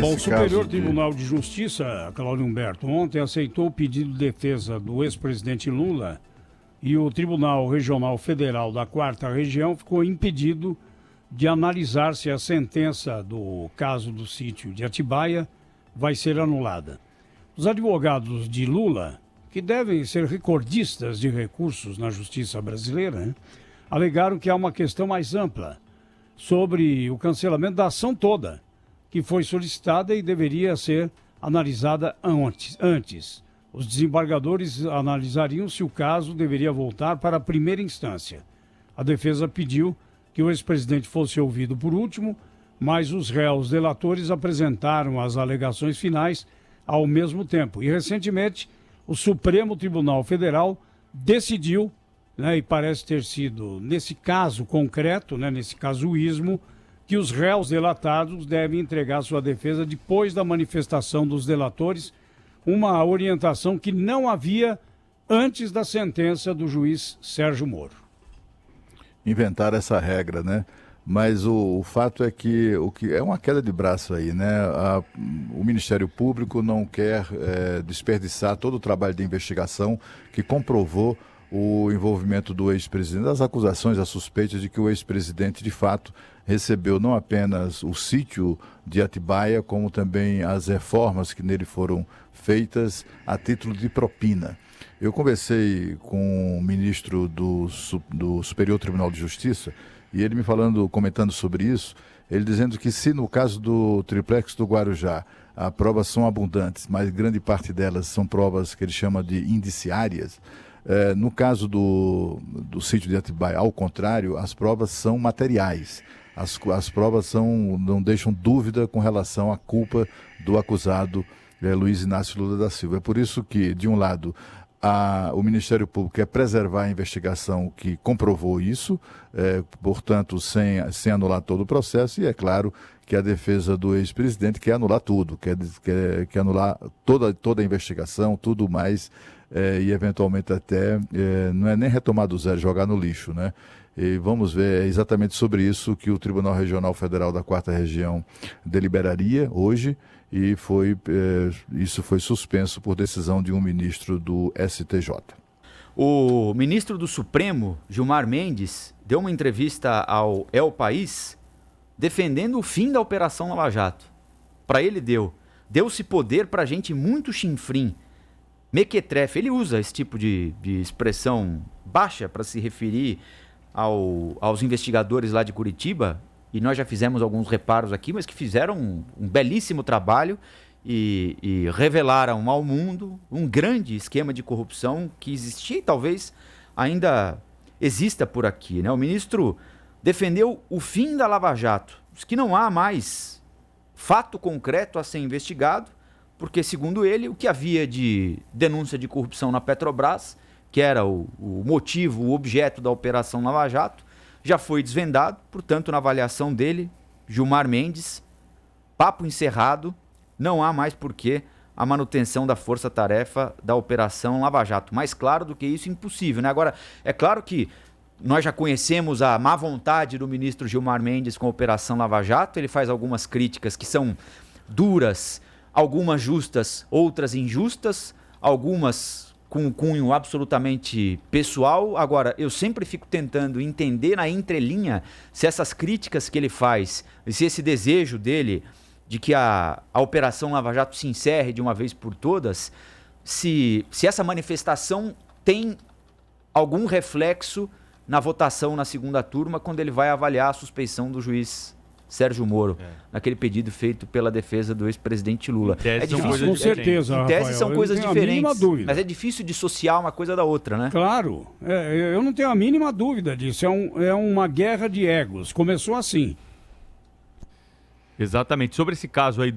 Bom, o Superior Tribunal de Justiça, Claudio Humberto, ontem aceitou o pedido de defesa do ex-presidente Lula e o Tribunal Regional Federal da 4ª Região ficou impedido de analisar se a sentença do caso do sítio de Atibaia vai ser anulada. Os advogados de Lula, que devem ser recordistas de recursos na justiça brasileira, alegaram que há uma questão mais ampla sobre o cancelamento da ação toda, que foi solicitada e deveria ser analisada antes. Os desembargadores analisariam se o caso deveria voltar para a primeira instância. A defesa pediu que o ex-presidente fosse ouvido por último, mas os réus delatores apresentaram as alegações finais ao mesmo tempo. E, recentemente, o Supremo Tribunal Federal decidiu, e parece ter sido, nesse caso concreto, nesse casuísmo, que os réus delatados devem entregar sua defesa depois da manifestação dos delatores, uma orientação que não havia antes da sentença do juiz Sérgio Moro. Inventaram essa regra, né? Mas o fato é que o que é uma queda de braço aí, né? O Ministério Público não quer desperdiçar todo o trabalho de investigação que comprovou o envolvimento do ex-presidente, as acusações, as suspeitas de que o ex-presidente, de fato, recebeu não apenas o sítio de Atibaia, como também as reformas que nele foram feitas a título de propina. Eu conversei com o ministro do Superior Tribunal de Justiça e ele comentando sobre isso, ele dizendo que se no caso do triplex do Guarujá as provas são abundantes, mas grande parte delas são provas que ele chama de indiciárias, no caso do sítio de Atibaia, ao contrário, as provas são materiais. As provas não deixam dúvida com relação à culpa do acusado Luiz Inácio Lula da Silva. É por isso que, de um lado, o Ministério Público quer preservar a investigação que comprovou isso, portanto, sem anular todo o processo, e é claro que a defesa do ex-presidente quer anular tudo, quer anular toda a investigação, tudo mais, e eventualmente até, não é nem retomar do zero, jogar no lixo, né? E vamos ver, é exatamente sobre isso que o Tribunal Regional Federal da 4ª Região deliberaria hoje, e isso foi suspenso por decisão de um ministro do STJ. O ministro do Supremo, Gilmar Mendes, deu uma entrevista ao El País defendendo o fim da Operação Lava Jato. Para ele deu-se poder para gente muito chinfrim, mequetrefe. Ele usa esse tipo de expressão baixa para se referir aos investigadores lá de Curitiba, e nós já fizemos alguns reparos aqui, mas que fizeram um belíssimo trabalho e revelaram ao mundo um grande esquema de corrupção que existia e talvez ainda exista por aqui, né? O ministro defendeu o fim da Lava Jato, diz que não há mais fato concreto a ser investigado, porque, segundo ele, o que havia de denúncia de corrupção na Petrobras, que era o motivo, o objeto da Operação Lava Jato, já foi desvendado. Portanto, na avaliação dele, Gilmar Mendes, papo encerrado, não há mais porquê a manutenção da força-tarefa da Operação Lava Jato. Mais claro do que isso, impossível, né? Agora, é claro que nós já conhecemos a má vontade do ministro Gilmar Mendes com a Operação Lava Jato. Ele faz algumas críticas que são duras, algumas justas, outras injustas, algumas com um cunho absolutamente pessoal. Agora, eu sempre fico tentando entender na entrelinha se essas críticas que ele faz, e se esse desejo dele de que a Operação Lava Jato se encerre de uma vez por todas, se essa manifestação tem algum reflexo na votação na segunda turma, quando ele vai avaliar a suspeição do juiz Sérgio Moro, naquele pedido feito pela defesa do ex-presidente Lula. É difícil, com certeza, em tese são coisas diferentes, dúvida. Mas é difícil dissociar uma coisa da outra, né? Claro, eu não tenho a mínima dúvida disso. É uma guerra de egos. Começou assim. Exatamente. Sobre esse caso aí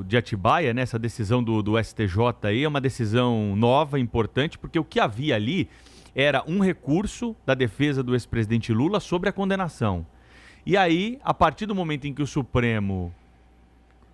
de Atibaia, né, essa decisão do STJ aí é uma decisão nova, importante, porque o que havia ali era um recurso da defesa do ex-presidente Lula sobre a condenação. E aí, a partir do momento em que o Supremo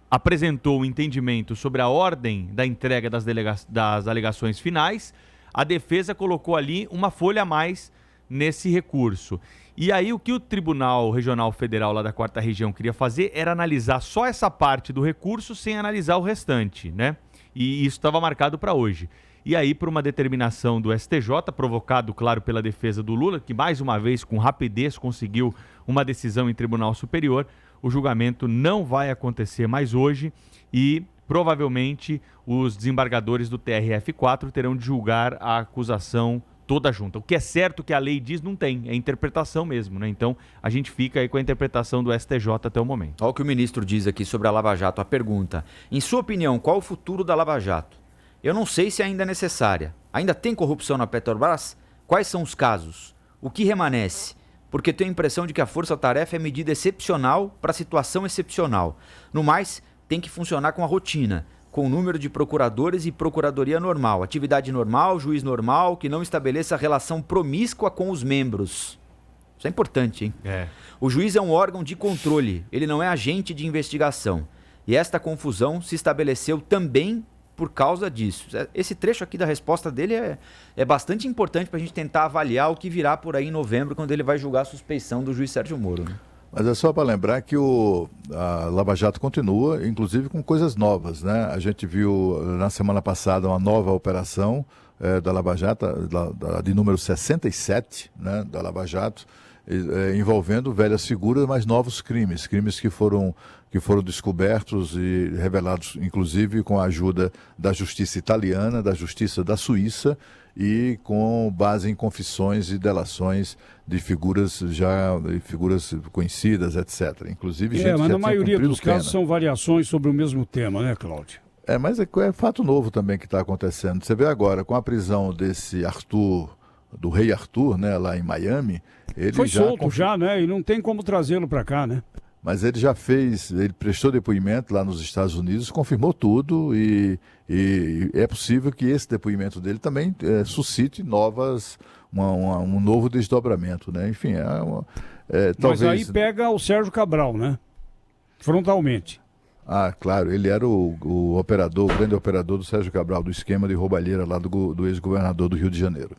apresentou o entendimento sobre a ordem da entrega das alegações finais, a defesa colocou ali uma folha a mais nesse recurso. E aí o que o Tribunal Regional Federal lá da 4ª Região queria fazer era analisar só essa parte do recurso sem analisar o restante, né? E isso estava marcado para hoje. E aí, por uma determinação do STJ, provocado, claro, pela defesa do Lula, que mais uma vez, com rapidez, conseguiu uma decisão em Tribunal Superior, o julgamento não vai acontecer mais hoje e provavelmente os desembargadores do TRF4 terão de julgar a acusação toda junta. O que é certo que a lei diz não tem, é interpretação mesmo, né? Então a gente fica aí com a interpretação do STJ até o momento. Olha o que o ministro diz aqui sobre a Lava Jato. A pergunta: em sua opinião, qual o futuro da Lava Jato? Eu não sei se ainda é necessária. Ainda tem corrupção na Petrobras? Quais são os casos? O que remanesce? Porque tenho a impressão de que a força-tarefa é medida excepcional para situação excepcional. No mais, tem que funcionar com a rotina, com o número de procuradores e procuradoria normal, atividade normal, juiz normal, que não estabeleça relação promíscua com os membros. Isso é importante, hein? O juiz é um órgão de controle, ele não é agente de investigação. E esta confusão se estabeleceu também por causa disso. Esse trecho aqui da resposta dele é bastante importante para a gente tentar avaliar o que virá por aí em novembro, quando ele vai julgar a suspeição do juiz Sérgio Moro, né? Mas é só para lembrar que a Lava Jato continua, inclusive com coisas novas, né? A gente viu na semana passada uma nova operação da Lava Jato, de número 67, né, da Lava Jato, envolvendo velhas figuras, mas novos crimes que foram descobertos e revelados, inclusive com a ajuda da justiça italiana, da justiça da Suíça, e com base em confissões e delações de figuras conhecidas, etc. Inclusive gente mas já na maioria dos pena. casos são variações sobre o mesmo tema, né, Cláudio? Mas é fato novo também que está acontecendo. Você vê agora, com a prisão desse Arthur, do rei Arthur, né, lá em Miami, ele foi solto já, né? E não tem como trazê-lo para cá, né? Mas ele ele prestou depoimento lá nos Estados Unidos, confirmou tudo e é possível que esse depoimento dele também suscite um novo desdobramento, né? Enfim, talvez... Mas aí pega o Sérgio Cabral, né? Frontalmente. Ah, claro, ele era o grande operador do Sérgio Cabral, do esquema de roubalheira lá do ex-governador do Rio de Janeiro.